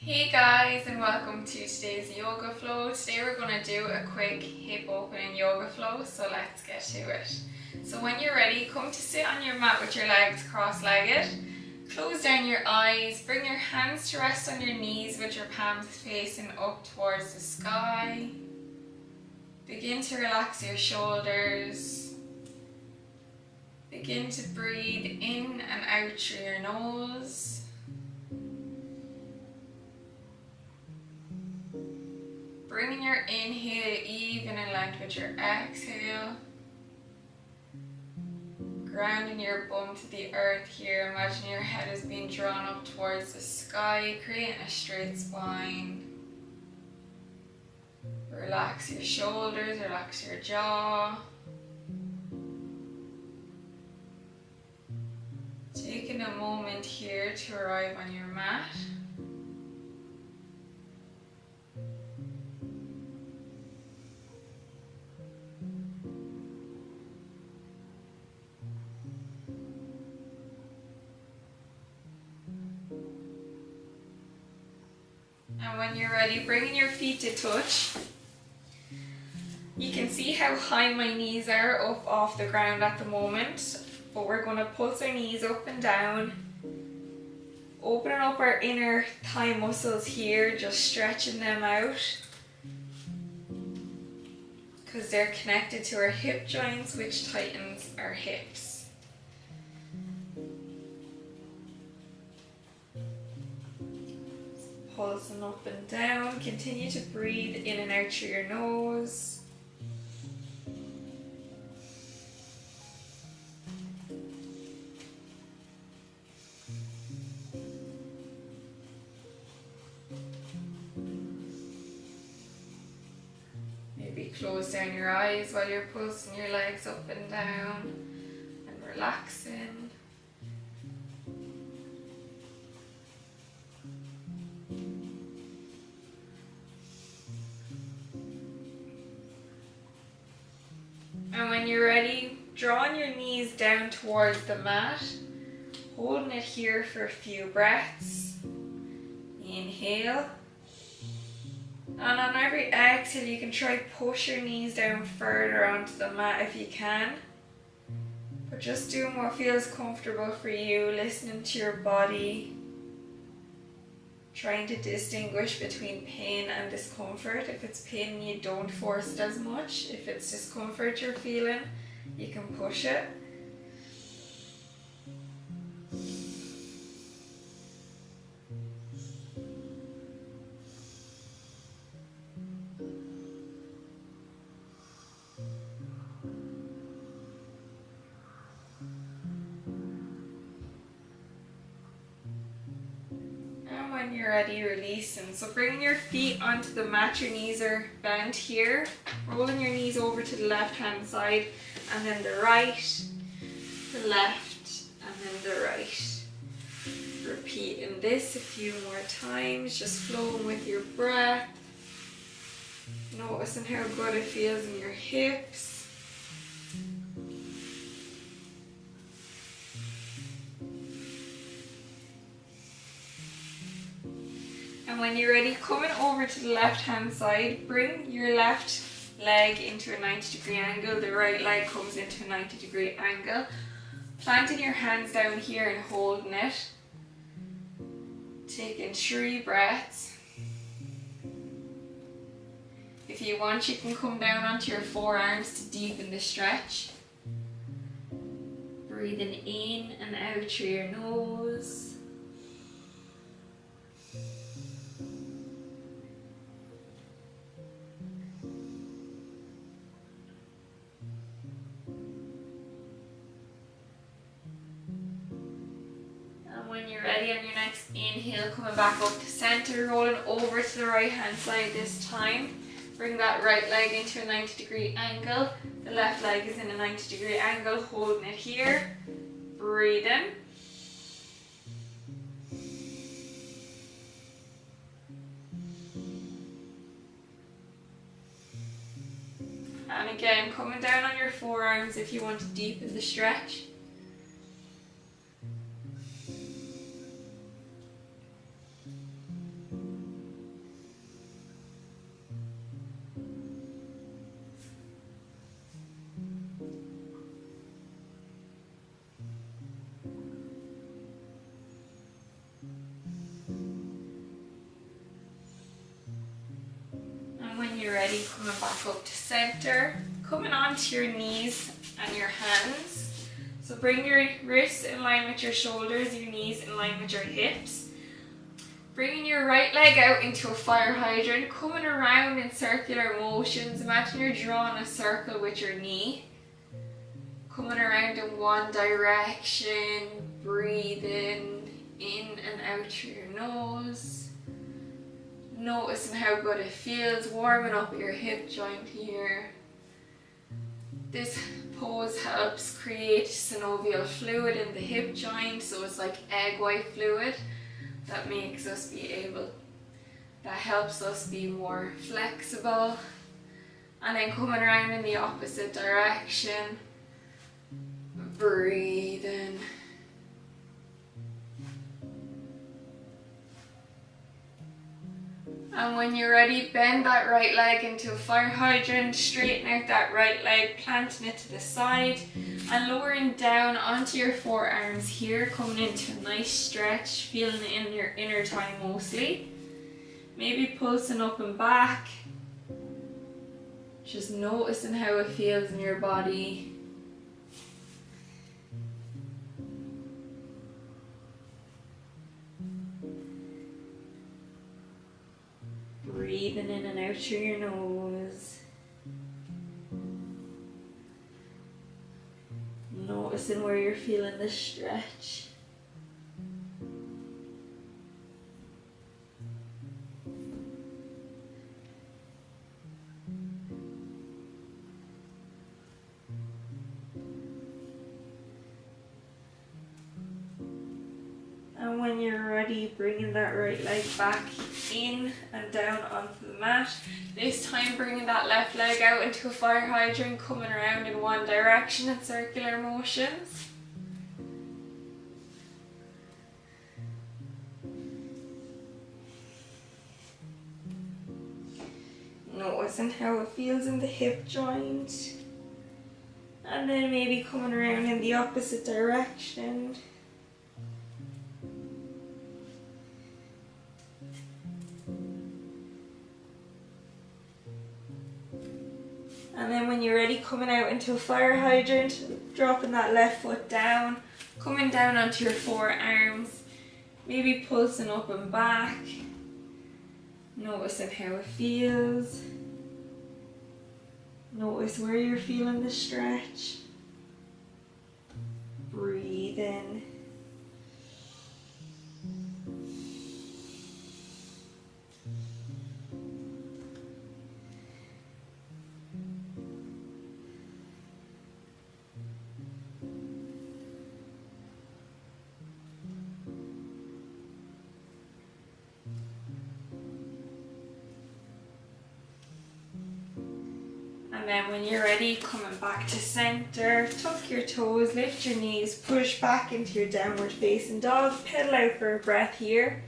Hey guys, and welcome to today's yoga flow. Today we're going to do a quick hip opening yoga flow, so let's get to it. So when you're ready, come to sit on your mat with your legs cross-legged. Close down your eyes, bring your hands to rest on your knees with your palms facing up towards the sky. Begin to relax your shoulders. Begin to breathe in and out through your nose. Bringing your inhale even in length with your exhale. Grounding your bum to the earth here. Imagine your head is being drawn up towards the sky, creating a straight spine. Relax your shoulders, relax your jaw. Taking a moment here to arrive on your mat. And when you're ready, bringing your feet to touch. You can see how high my knees are up off the ground at the moment, but we're going to pulse our knees up and down, opening up our inner thigh muscles here, just stretching them out because they're connected to our hip joints, which tightens our hips. Pulsing up and down. Continue to breathe in and out through your nose. Maybe close down your eyes while you're pulsing your legs up and down and relaxing. And when you're ready, drawing your knees down towards the mat, holding it here for a few breaths. Inhale. And on every exhale, you can try push your knees down further onto the mat if you can. But just doing what feels comfortable for you, listening to your body. Trying to distinguish between pain and discomfort. If it's pain, you don't force it as much. If it's discomfort you're feeling, you can push it. When you're ready, releasing. So bringing your feet onto the mat, your knees are bent here. Rolling your knees over to the left hand side and then the right, the left and then the right. Repeating this a few more times, just flowing with your breath. Noticing how good it feels in your hips. And when you're ready, coming over to the left hand side, bring your left leg into a 90-degree angle, the right leg comes into a 90-degree angle. Planting your hands down here and holding it. Taking 3 breaths. If you want, you can come down onto your forearms to deepen the stretch. Breathing in and out through your nose. When you're ready on your next inhale, coming back up to center, rolling over to the right hand side this time. Bring that right leg into a 90-degree angle. The left leg is in a 90-degree angle, holding it here. Breathing. And again, coming down on your forearms if you want to deepen the stretch. you're ready, coming back up to center, coming onto your knees and your hands. So bring your wrists in line with your shoulders, your knees in line with your hips. Bringing your right leg out into a fire hydrant, coming around in circular motions. Imagine you're drawing a circle with your knee. Coming around in one direction, breathing in and out through your nose. Noticing how good it feels, warming up your hip joint here. This pose helps create synovial fluid in the hip joint, so it's like egg white fluid that makes us be able, that helps us be more flexible. And then coming around in the opposite direction, breathing. And when you're ready, bend that right leg into a fire hydrant, straighten out that right leg, planting it to the side and lowering down onto your forearms here, coming into a nice stretch, feeling it in your inner thigh mostly. Maybe pulsing up and back, just noticing how it feels in your body. Breathing in and out through your nose. Noticing where you're feeling the stretch. And when you're ready, bringing that right leg back in and down onto the mat. This time bringing that left leg out into a fire hydrant, coming around in one direction in circular motions. Noticing how it feels in the hip joint. And then maybe coming around in the opposite direction. And then when you're ready, coming out into a fire hydrant, dropping that left foot down, coming down onto your forearms, maybe pulsing up and back, noticing how it feels. Notice where you're feeling the stretch. Breathe in. And then when you're ready, coming back to center, tuck your toes, lift your knees, push back into your downward facing dog, pedal out for a breath here.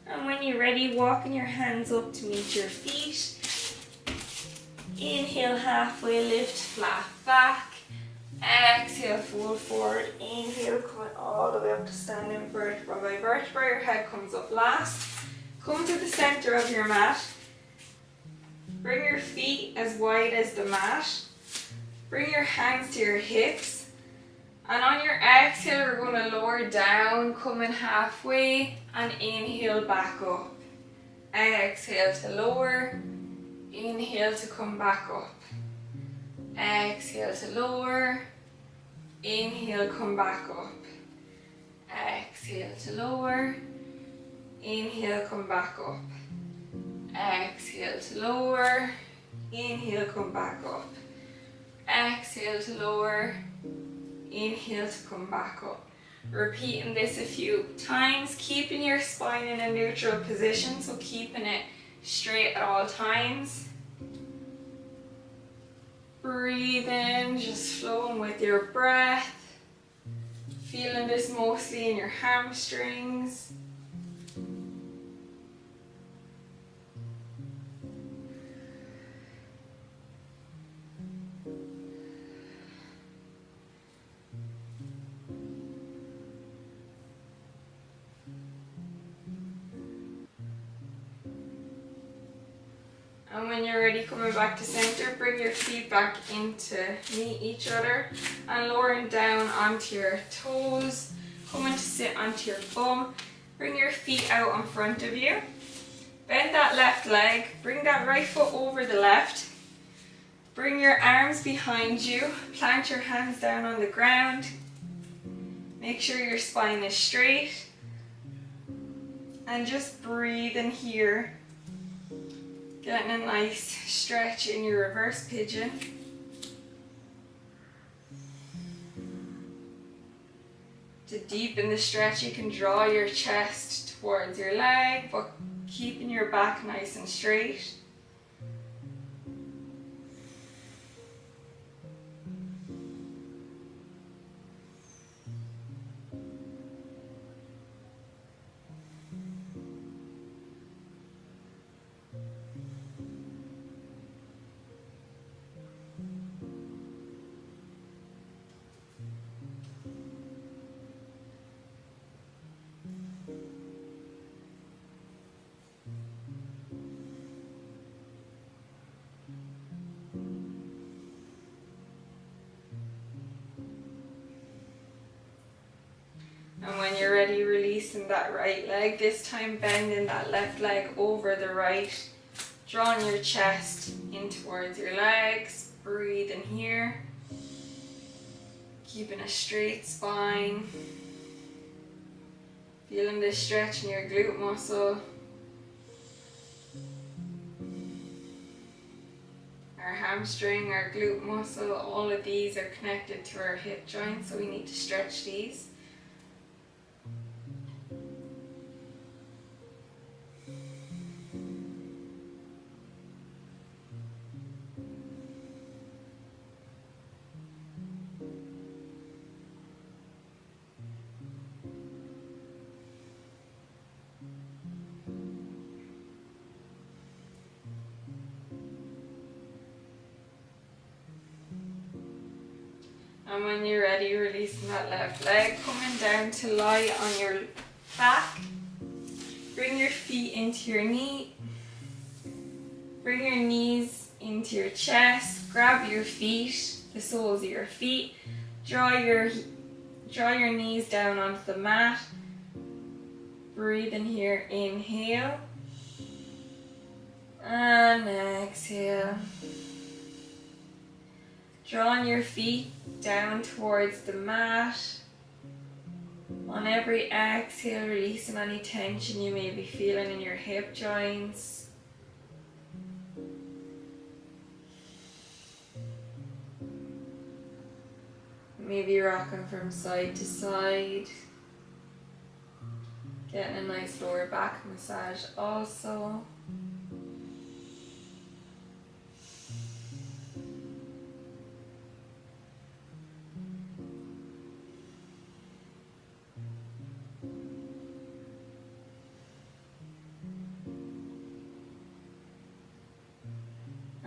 And when you're ready, walking your hands up to meet your feet. Inhale, halfway lift, flat back. Exhale, fold forward. Inhale, coming all the way up to standing vertebra by vertebra. Your head comes up last. Come to the center of your mat. Bring your feet as wide as the mat. Bring your hands to your hips. And on your exhale, we're going to lower down, coming halfway, and inhale back up. Exhale to lower. Inhale to come back up. Exhale to lower. Inhale, come back up. Exhale to lower. Inhale, come back up. Exhale to lower. Inhale, come back up. Exhale to lower. Inhale to come back up. Repeating this a few times, keeping your spine in a neutral position, so keeping it straight at all times. Breathe in, just flowing with your breath. Feeling this mostly in your hamstrings. And when you're ready, coming back to center, bring your feet back in to meet each other and lowering down onto your toes, coming to sit onto your bum. Bring your feet out in front of you. Bend that left leg, bring that right foot over the left. Bring your arms behind you, plant your hands down on the ground. Make sure your spine is straight. And just breathe in here. Getting a nice stretch in your reverse pigeon. To deepen the stretch, you can draw your chest towards your leg, but keeping your back nice and straight. And when you're ready, releasing that right leg, this time bending that left leg over the right, drawing your chest in towards your legs, breathe in here, keeping a straight spine, feeling the stretch in your glute muscle. Our hamstring, our glute muscle, all of these are connected to our hip joints, so we need to stretch these. And when you're ready, releasing that left leg, coming down to lie on your back. Bring your feet into your knee. Bring your knees into your chest. Grab your feet, the soles of your feet. Draw your knees down onto the mat. Breathe in here, inhale. And exhale. Drawing your feet down towards the mat. On every exhale, releasing any tension you may be feeling in your hip joints. Maybe rocking from side to side. Getting a nice lower back massage also.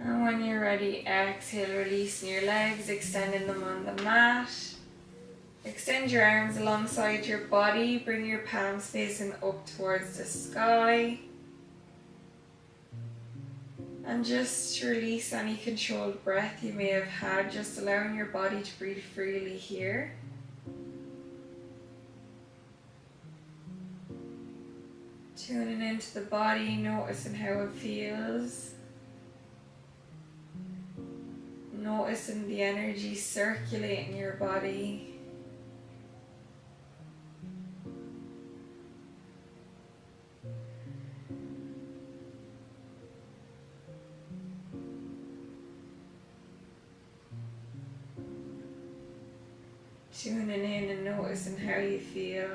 And when you're ready, exhale, releasing your legs, extending them on the mat. Extend your arms alongside your body, bring your palms facing up towards the sky. And just release any controlled breath you may have had, just allowing your body to breathe freely here. Tuning into the body, noticing how it feels. Noticing the energy circulating your body. Tuning in and noticing how you feel.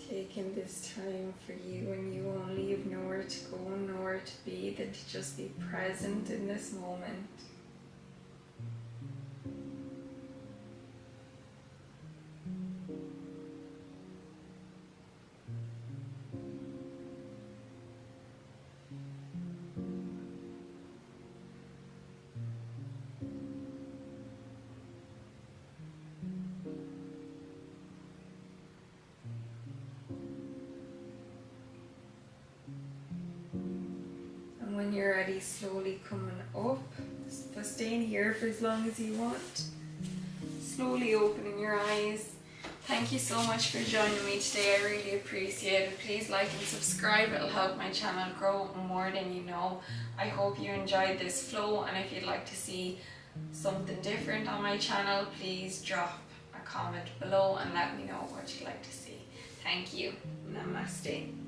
Taking this time for you when you only have nowhere to go, nowhere to be, than to just be present in this moment. when you're ready, slowly coming up, but staying here for as long as you want. Slowly opening your eyes. Thank you so much for joining me today. I really appreciate it. Please like and subscribe. It'll help my channel grow more than you know. I hope you enjoyed this flow, and if you'd like to see something different on my channel, please drop a comment below and let me know what you'd like to see. Thank you. Namaste.